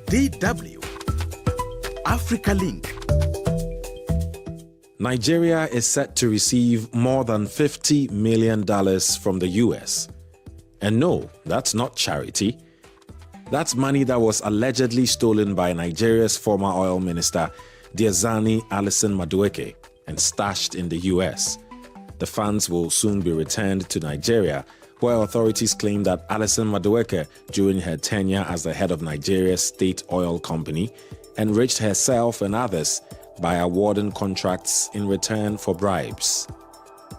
DW Africa Link. Nigeria is set to receive more than $50 million from the US. And no, that's not charity. That's money that was allegedly stolen by Nigeria's former oil minister, Diezani Alison-Madueke, and stashed in the US. The funds will soon be returned to Nigeria, where authorities claim that Alison-Madueke, during her tenure as the head of Nigeria's state oil company, enriched herself and others by awarding contracts in return for bribes.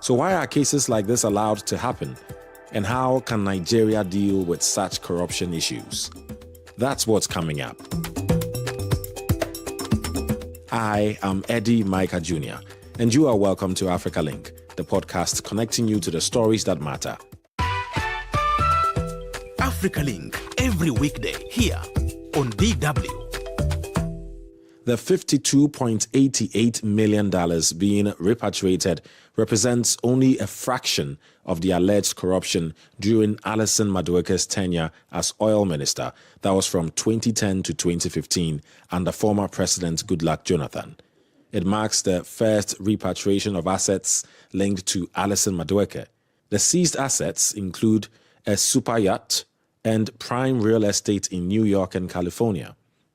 So why are cases like this allowed to happen? And how can Nigeria deal with such corruption issues? That's what's coming up. I am Eddy Micah Junior, and you are welcome to Africa Link, the podcast connecting you to the stories that matter. Africa Link, every weekday here on DW. The $52.88 million being repatriated represents only a fraction of the alleged corruption during Alison-Madueke's tenure as oil minister that was from 2010 to 2015 under former President Goodluck Jonathan. It marks the first repatriation of assets linked to Alison-Madueke. The seized assets include a super yacht and prime real estate in New York and California,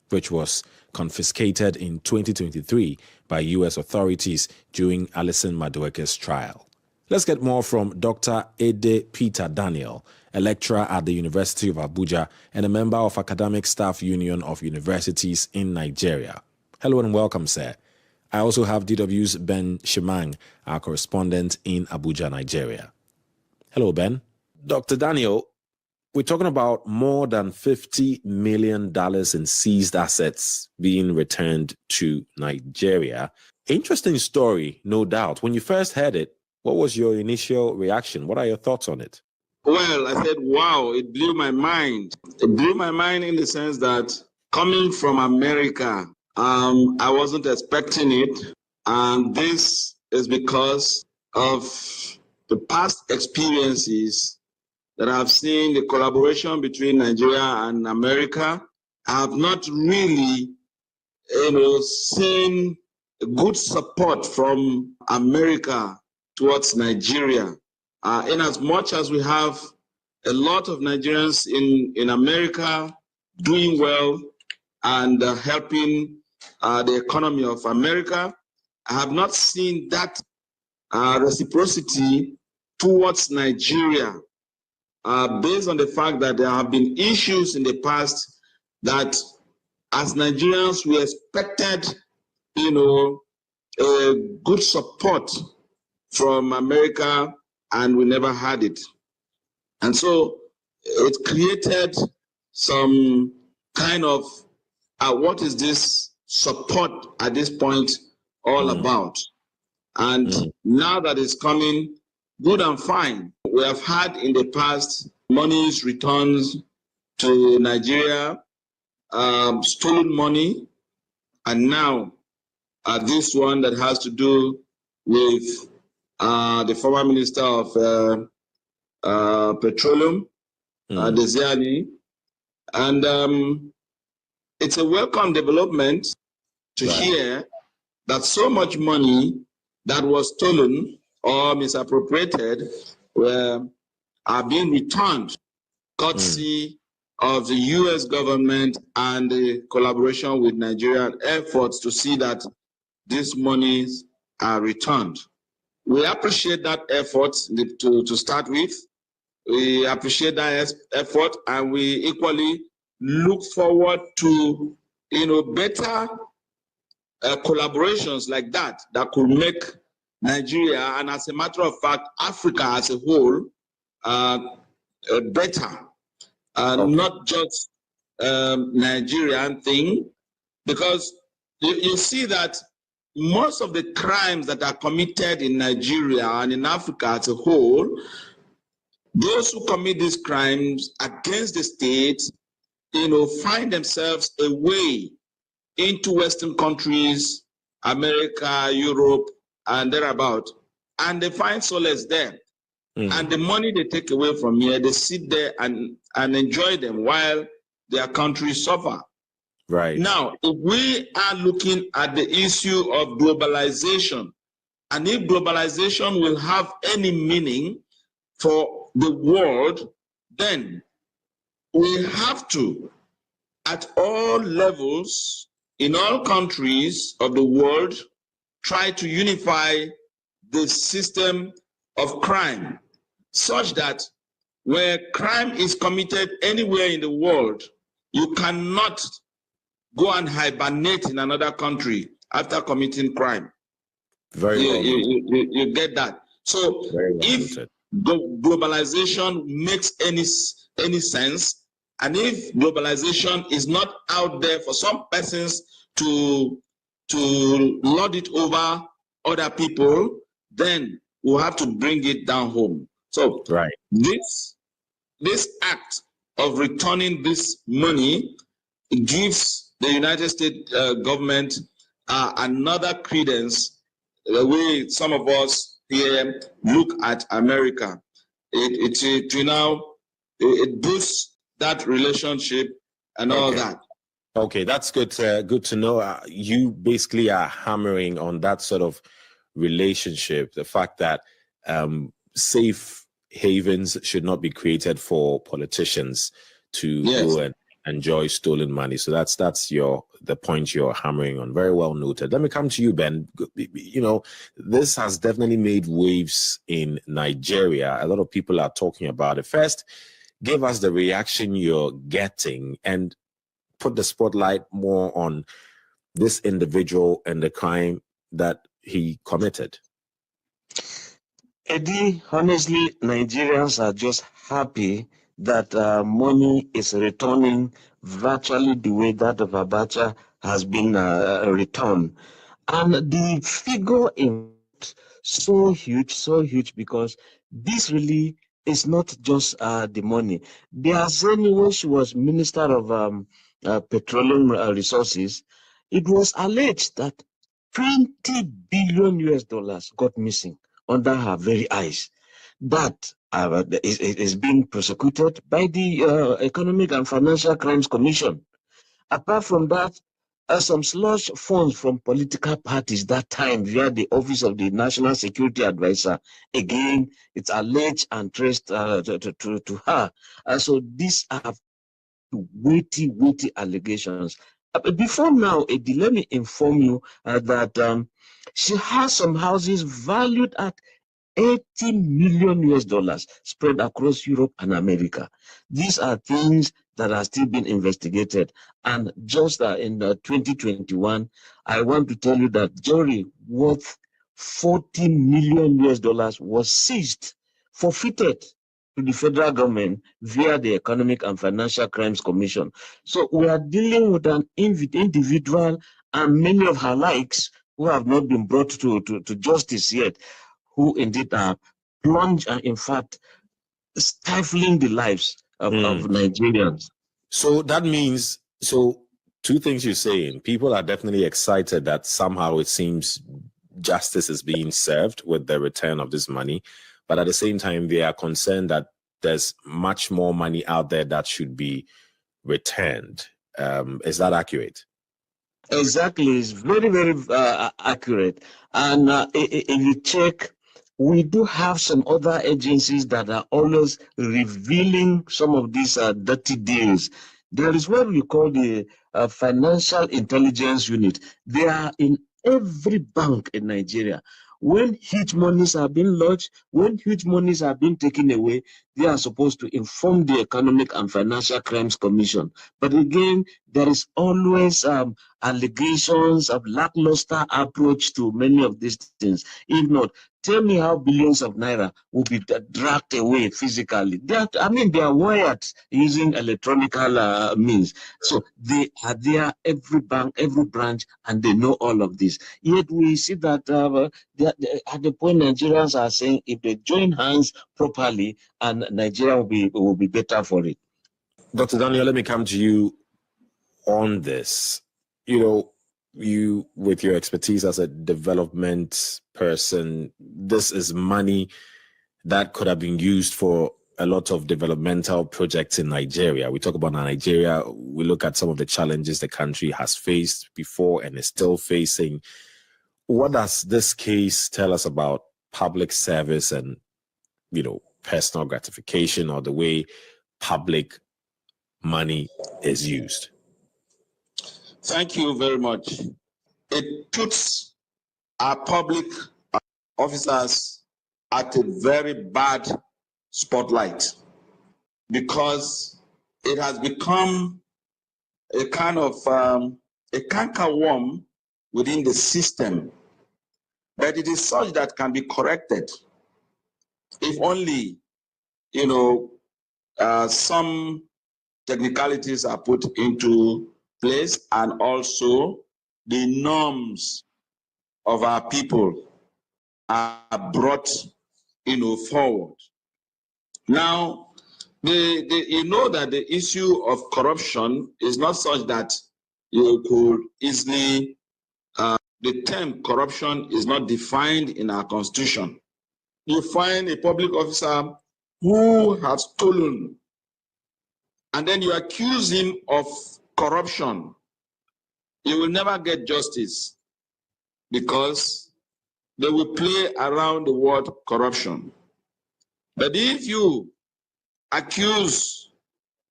which was confiscated in 2023 by U.S. authorities during Alison-Madueke's trial. Let's get more from Dr. Ede Peter Daniel, a lecturer at the University of Abuja and a member of Academic Staff Union of Universities in Nigeria. Hello and welcome, sir. I also have DW's Ben Shemang, our correspondent in Abuja, Nigeria. Hello, Ben. Dr. Daniel, we're talking about more than $50 million in seized assets being returned to Nigeria. Interesting story, no doubt. When you first heard it, what was your initial reaction? What are your thoughts on it? Well, I said, wow, it blew my mind. It blew my mind in the sense that coming from America, I wasn't expecting it. And this is because of the past experiences that I've seen, the collaboration between Nigeria and America. I have not really, seen good support from America towards Nigeria. In as much as we have a lot of Nigerians in America doing well and helping the economy of America, I have not seen that reciprocity towards Nigeria. Based on the fact that there have been issues in the past that as Nigerians we expected, a good support from America and we never had it. And so it created some kind of, what is this support at this point all about? And now that it's coming, good and fine. We have had in the past monies returns to Nigeria, stolen money, and now this one that has to do with the former Minister of Petroleum, Diezani. And it's a welcome development to hear that so much money that was stolen or misappropriated are being returned, courtesy of the U.S. government and the collaboration with Nigerian efforts to see that these monies are returned. We appreciate that effort to start with. We appreciate that effort, and we equally look forward to better collaborations like that could make Nigeria, and as a matter of fact, Africa as a whole, better. Not just Nigerian thing, because you see that most of the crimes that are committed in Nigeria and in Africa as a whole, those who commit these crimes against the state, find themselves away into Western countries, America, Europe, and thereabout, and they find solace there. And the money they take away from here, they sit there and enjoy them while their countries suffer. Right. Now, if we are looking at the issue of globalization, and if globalization will have any meaning for the world, then we have to, at all levels, in all countries of the world, try to unify the system of crime such that where crime is committed anywhere in the world, you cannot go and hibernate in another country after committing crime. Very well noted. You get that. So if globalization makes any sense, and if globalization is not out there for some persons to lord it over other people, then we'll have to bring it down home. So this act of returning this money gives the United States government another credence the way some of us here look at America. It boosts that relationship and all that. Okay, that's good. Good to know. You basically are hammering on that sort of relationship, the fact that safe havens should not be created for politicians to go and enjoy stolen money. So that's the point you're hammering on. Very well noted. Let me come to you, Ben. You know, this has definitely made waves in Nigeria. A lot of people are talking about it. First, give us the reaction you're getting and put the spotlight more on this individual and the crime that he committed. Eddie, honestly, Nigerians are just happy that money is returning virtually the way that of Abacha has been returned. And the figure in so huge, because this really is not just the money. Diezani, when she was Minister of Petroleum Resources, it was alleged that 20 billion US dollars got missing under her very eyes. That is being prosecuted by the Economic and Financial Crimes Commission. Apart from that, some slush funds from political parties that time via the Office of the National Security Advisor. Again, it's alleged and traced to her. So these are weighty allegations. Before now, Eddie, let me inform you that she has some houses valued at 80 million US dollars spread across Europe and America. These are things that are still being investigated. And just in 2021, I want to tell you that jewelry worth 40 million US dollars was seized, forfeited to the federal government via the Economic and Financial Crimes Commission. So we are dealing with an individual and many of her likes who have not been brought to justice yet, who indeed are plunged and in fact stifling the lives of Nigerians. So that means, two things you're saying. People are definitely excited that somehow it seems justice is being served with the return of this money. But at the same time, they are concerned that there's much more money out there that should be returned. Is that accurate? Exactly. It's very accurate. And if you check, we do have some other agencies that are always revealing some of these dirty deals. There is what we call the Financial Intelligence Unit. They are in every bank in Nigeria. When huge monies are being lodged, when huge monies are being taken away, they are supposed to inform the Economic and Financial Crimes Commission. But again, there is always allegations of lackluster approach to many of these things. If not, tell me how billions of naira will be dragged away physically. They are wired using electronic means. So they are there, every bank, every branch, and they know all of this. Yet we see that at the point Nigerians are saying if they join hands properly, and Nigeria will be better for it. Dr. Daniel, let me come to you on this. You know, you with your expertise as a development person, this is money that could have been used for a lot of developmental projects in Nigeria. We talk about Nigeria, we look at some of the challenges the country has faced before and is still facing. What does this case tell us about public service and, personal gratification, or the way public money is used? Thank you very much. It puts our public officers at a very bad spotlight, because it has become a kind of a cankerworm within the system. But it is such that can be corrected if only, some technicalities are put into place, and also the norms of our people are brought, forward. Now, that the issue of corruption is not such that you could easily, the term corruption is not defined in our constitution. You find a public officer who has stolen, and then you accuse him of corruption. You will never get justice, because they will play around the word corruption. But if you accuse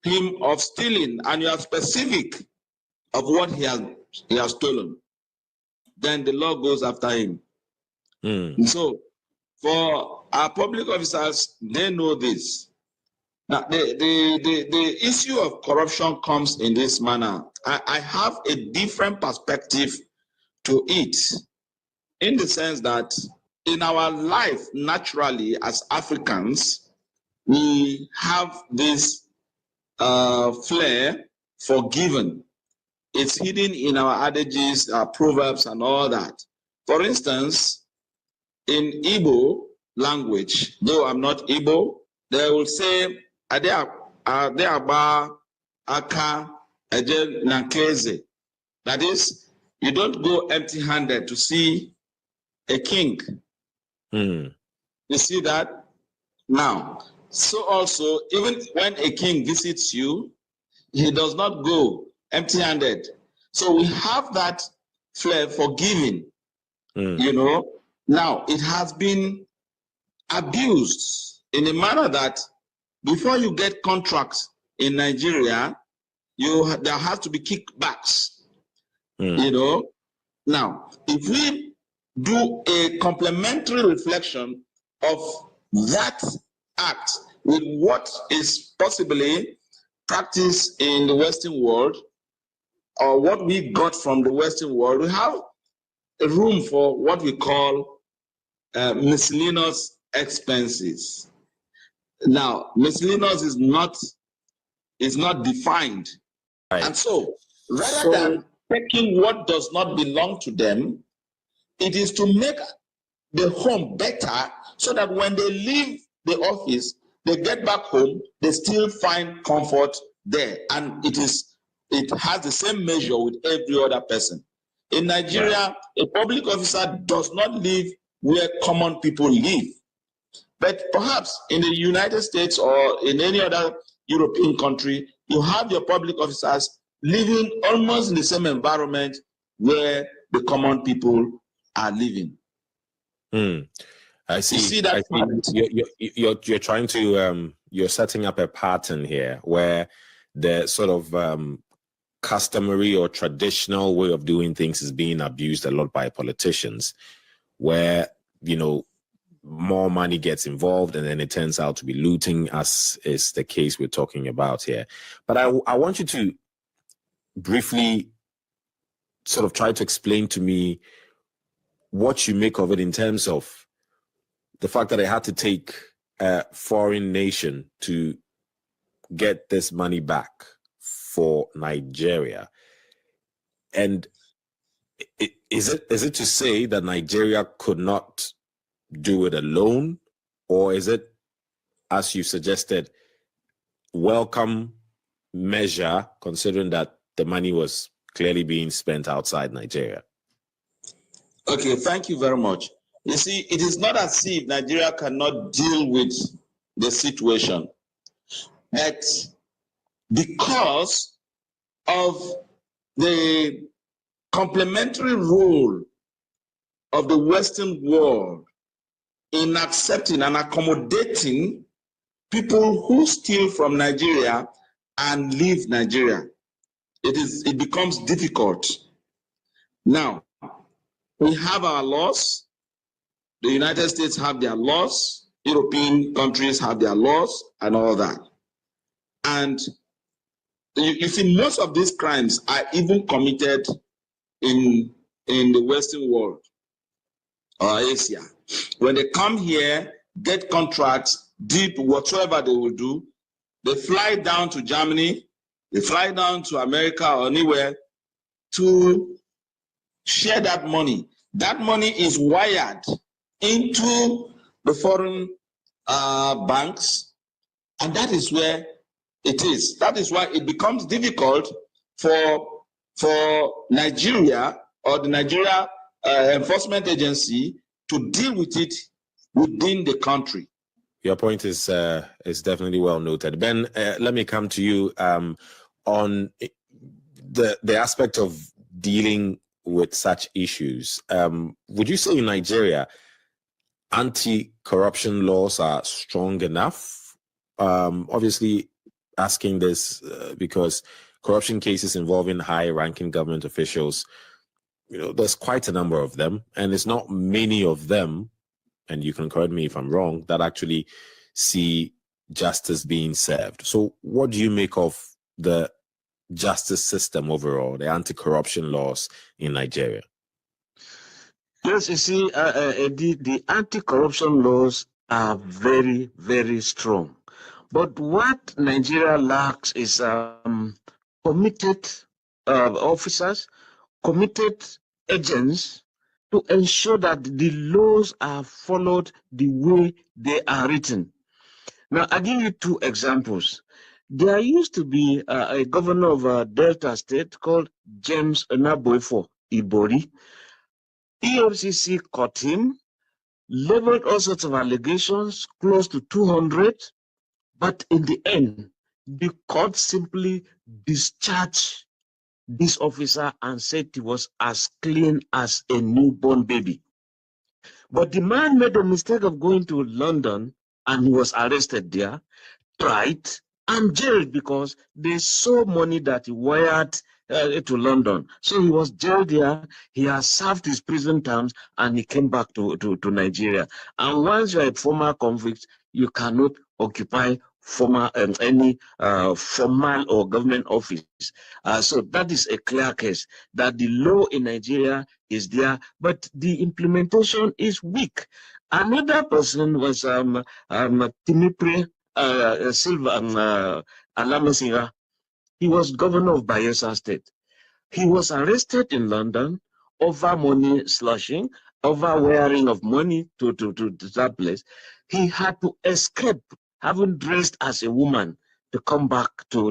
him of stealing and you are specific of what he has stolen, then the law goes after him. And so, for our public officers, they know this. Now, the issue of corruption comes in this manner. I have a different perspective to it, in the sense that in our life, naturally, as Africans, we have this flair for giving. It's hidden in our adages, our proverbs, and all that. For instance, in Igbo language, though I'm not Igbo, they will say, Adeaba aka eje nankeze. That is, you don't go empty-handed to see a king. You see that? Now, so also, even when a king visits you, he does not go empty-handed. So we have that flair for giving, Now, it has been abused in a manner that before you get contracts in Nigeria, there has to be kickbacks, Now, if we do a complementary reflection of that act with what is possibly practiced in the Western world, or what we got from the Western world, we have a room for what we call miscellaneous expenses. Now, miscellaneous is not defined. Right. And so, rather than taking what does not belong to them, it is to make the home better, so that when they leave the office, they get back home, they still find comfort there. And it has the same measure with every other person. In Nigeria, a public officer does not live where common people live. But perhaps in the United States or in any other European country, you have your public officers living almost in the same environment where the common people are living. I see. You see that? You're trying to you're setting up a pattern here where the sort of customary or traditional way of doing things is being abused a lot by politicians, where more money gets involved and then it turns out to be looting, as is the case we're talking about here. But I want you to briefly sort of try to explain to me what you make of it in terms of the fact that I had to take a foreign nation to get this money back for Nigeria. And is it to say that Nigeria could not do it alone, or is it, as you suggested, welcome measure, considering that the money was clearly being spent outside Nigeria? Okay, thank you very much. You see, it is not as if Nigeria cannot deal with the situation. But because of the complementary role of the Western world in accepting and accommodating people who steal from Nigeria and leave Nigeria, it becomes difficult. Now, we have our laws. The United States have their laws. European countries have their laws and all that. And you see, most of these crimes are even committed in the Western world or Asia. When they come here, get contracts, deep whatsoever they will do, they fly down to Germany, they fly down to America or anywhere to share that money. That money is wired into the foreign banks, and that is where it is. That is why it becomes difficult for Nigeria or the Nigeria Enforcement Agency to deal with it within the country. Your point is definitely well noted. Ben, let me come to you on the aspect of dealing with such issues. Would you say in Nigeria, anti-corruption laws are strong enough? Obviously, asking this because corruption cases involving high-ranking government officials, there's quite a number of them, and it's not many of them, and you can correct me if I'm wrong, that actually see justice being served. So what do you make of the justice system overall, the anti-corruption laws in Nigeria? Yes, you see, the anti-corruption laws are very, very strong. But what Nigeria lacks is committed officers, committed agents to ensure that the laws are followed the way they are written. Now, I'll give you two examples. There used to be a governor of Delta State called James Onaboifo Ibori. EFCC caught him, leveled all sorts of allegations, close to 200, but in the end, the court simply discharged this officer and said he was as clean as a newborn baby. But the man made the mistake of going to London and he was arrested there, tried, and jailed because they saw money that he wired to London. So he was jailed there, he has served his prison terms, and he came back to Nigeria. And once you're a former convict, you cannot occupy any formal or government office. So that is a clear case that the law in Nigeria is there, but the implementation is weak. Another person was Timipre Silva Alamesinga. He was governor of Bayelsa State. He was arrested in London over money slushing, over wiring of money to that place. He had to escape, having dressed as a woman, to come back to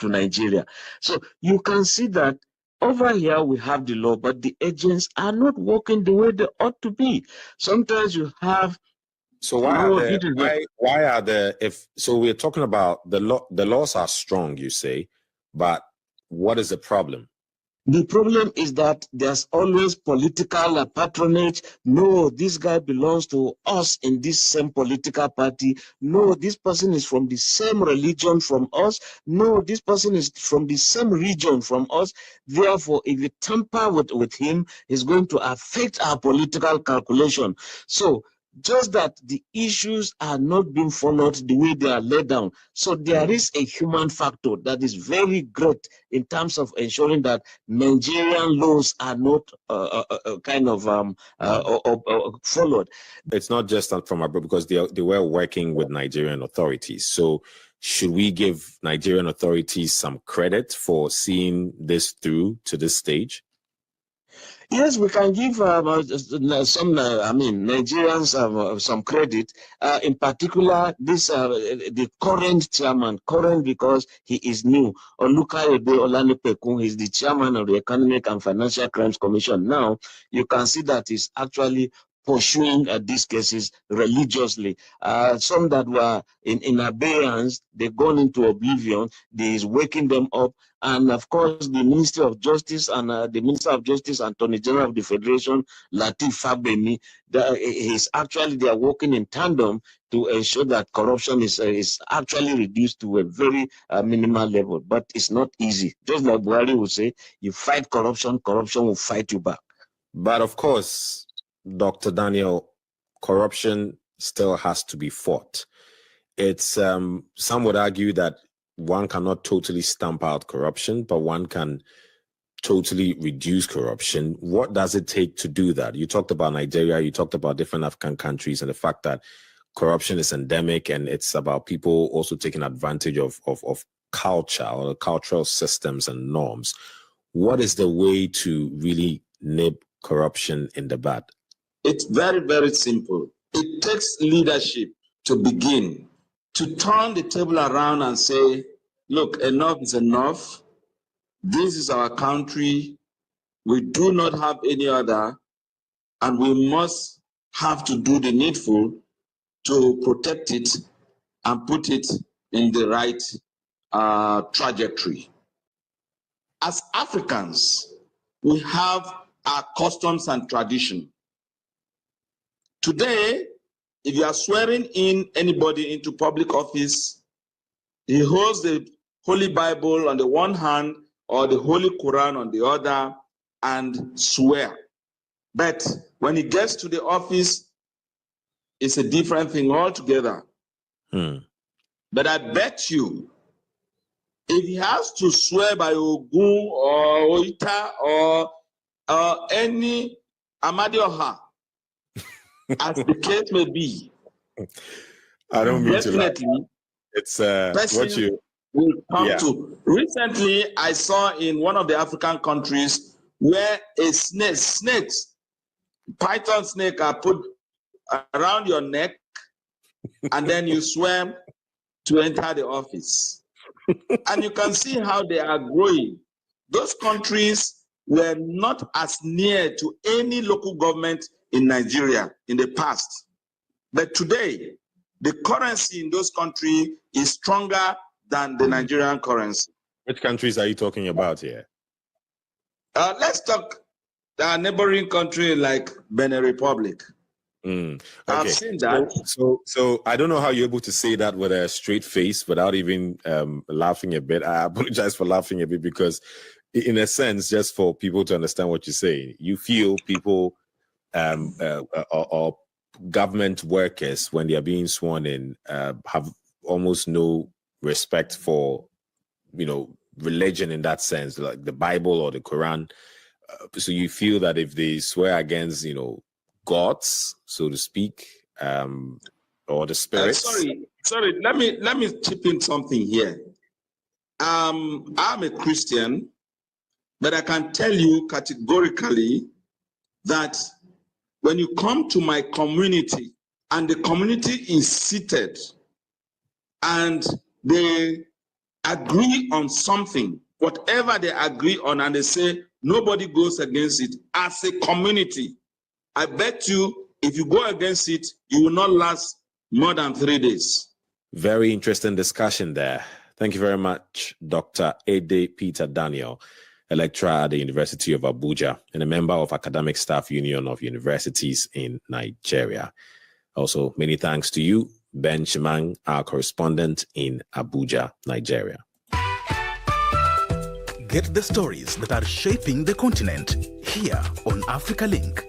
Nigeria. So you can see that over here we have the law, but the agents are not working the way they ought to be. Sometimes you have. So why are there? So we're talking about the law. The laws are strong, you say, but what is the problem? The problem is that there's always political patronage. No, this guy belongs to us in this same political party. No, this person is from the same religion from us. No, this person is from the same region from us. Therefore, if you tamper with him, it's going to affect our political calculation. So just that the issues are not being followed the way they are laid down. So there is a human factor that is very great in terms of ensuring that Nigerian laws are not followed. It's not just from abroad, because they were working with Nigerian authorities. So should we give Nigerian authorities some credit for seeing this through to this stage? Yes, we can give Nigerians some credit. In particular, the current chairman, because he is new, Olukayode Olanipekun, is the chairman of the Economic and Financial Crimes Commission. Now, you can see that he's actually pursuing these cases religiously. Some that were in abeyance, they've gone into oblivion. There is waking them up. And of course, the Ministry of Justice and the Minister of Justice and Attorney General of the Federation, Lateef Fagbemi, they are working in tandem to ensure that corruption is actually reduced to a very minimal level. But it's not easy. Just like Buhari would say, you fight corruption, corruption will fight you back. But of course, Dr. Daniel, corruption still has to be fought. It's some would argue that one cannot totally stamp out corruption, but one can totally reduce corruption. What does it take to do that? You talked about Nigeria, you talked about different African countries and the fact that corruption is endemic, and it's about people also taking advantage of culture or cultural systems and norms. What is the way to really nip corruption in the bud? It's very, very simple. It takes leadership to begin, to turn the table around and say, look, enough is enough. This is our country. We do not have any other, and we must have to do the needful to protect it and put it in the right trajectory. As Africans, we have our customs and tradition. Today, if you are swearing in anybody into public office, he holds the Holy Bible on the one hand or the Holy Quran on the other and swear. But when he gets to the office, it's a different thing altogether. But I bet you, if he has to swear by Ogun or Oita or any Amadioha, as the case may be, I don't mean definitely to lie. It's what you will come to. Recently, I saw in one of the African countries where a python snake are put around your neck, and then you swim to enter the office. And you can see how they are growing. Those countries were not as near to any local government in Nigeria in the past. But today, the currency in those countries is stronger than the Nigerian currency. Which countries are you talking about here? Let's talk a neighboring country like Benin Republic. Okay. I've seen that. So I don't know how you're able to say that with a straight face without even laughing a bit. I apologize for laughing a bit because, in a sense, just for people to understand what you're saying, you feel people or government workers, when they are being sworn in, have almost no respect for, religion in that sense, like the Bible or the Quran. So you feel that if they swear against, gods, so to speak, or the spirits. Sorry. Let me chip in something here. I'm a Christian, but I can tell you categorically that when you come to my community and the community is seated and they agree on something, whatever they agree on, and they say nobody goes against it, as a community, I bet you if you go against it, you will not last more than 3 days. Very interesting discussion there. Thank you very much, Dr. Ede Peter Daniel, a lecturer at the University of Abuja and a member of Academic Staff Union of Universities in Nigeria. Also, many thanks to you, Ben Shemang, our correspondent in Abuja, Nigeria. Get the stories that are shaping the continent here on Africa Link.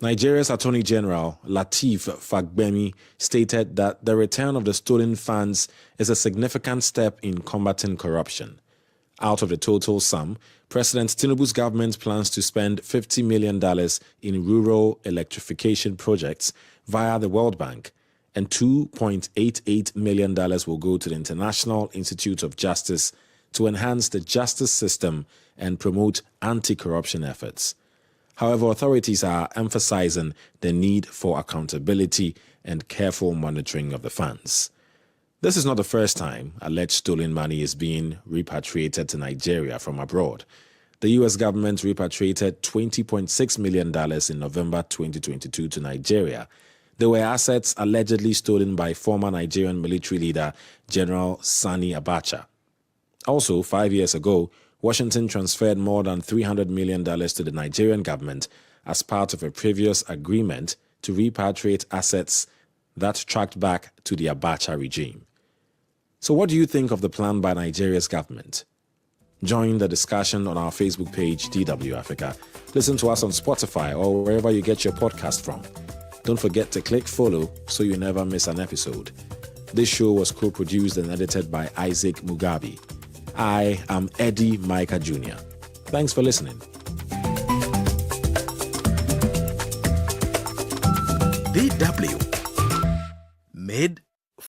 Nigeria's Attorney General, Lateef Fagbemi, stated that the return of the stolen funds is a significant step in combating corruption. Out of the total sum, President Tinubu's government plans to spend $50 million in rural electrification projects via the World Bank, and $2.88 million will go to the International Institute of Justice to enhance the justice system and promote anti-corruption efforts. However, authorities are emphasizing the need for accountability and careful monitoring of the funds. This is not the first time alleged stolen money is being repatriated to Nigeria from abroad. The U.S. government repatriated $20.6 million in November 2022 to Nigeria. They were assets allegedly stolen by former Nigerian military leader General Sani Abacha. Also, 5 years ago, Washington transferred more than $300 million to the Nigerian government as part of a previous agreement to repatriate assets that tracked back to the Abacha regime. So what do you think of the plan by Nigeria's government? Join the discussion on our Facebook page, DW Africa. Listen to us on Spotify or wherever you get your podcast from. Don't forget to click follow so you never miss an episode. This show was co-produced and edited by Isaac Mugabe. I am Eddy Micah Junior. Thanks for listening. DW made